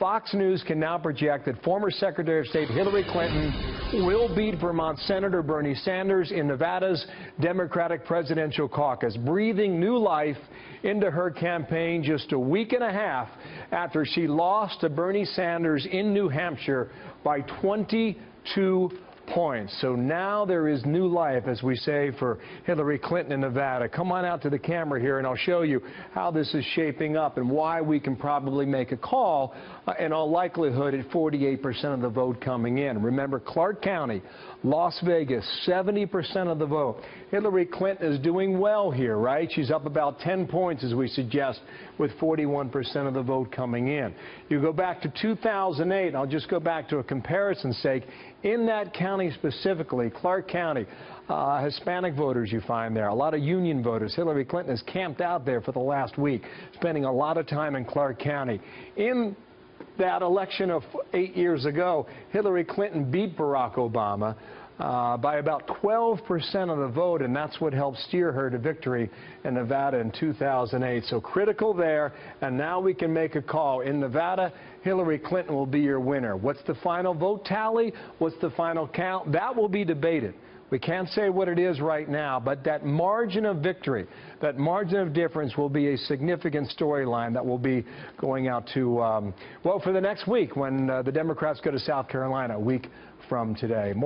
Fox News can now project that former Secretary of State Hillary Clinton will beat Vermont Senator Bernie Sanders in Nevada's Democratic presidential caucus, breathing new life into her campaign just a week and a half after she lost to Bernie Sanders in New Hampshire by 22 points. So now there is new life, as we say, for Hillary Clinton in Nevada. Come on out to the camera here and I'll show you how this is shaping up and why we can probably make a call, in all likelihood, at 48% of the vote coming in. Remember, Clark County, Las Vegas, 70% of the vote. Hillary Clinton is doing well here, right? She's up about 10 points, as we suggest, with 41% of the vote coming in. You go back to 2008, and I'll just go back to a comparison's sake. In that county specifically, Clark County, Hispanic voters you find there, a lot of union voters. Hillary Clinton has camped out there for the last week, spending a lot of time in Clark County. In that election of 8 years ago, Hillary Clinton beat Barack Obama by about 12% of the vote, and that's what helped steer her to victory in Nevada in 2008. So critical there, and now we can make a call. In Nevada, Hillary Clinton will be your winner. What's the final vote tally? What's the final count? That will be debated. We can't say what it is right now, but that margin of victory, that margin of difference will be a significant storyline that will be going out to, well, for the next week when the Democrats go to South Carolina a week from today.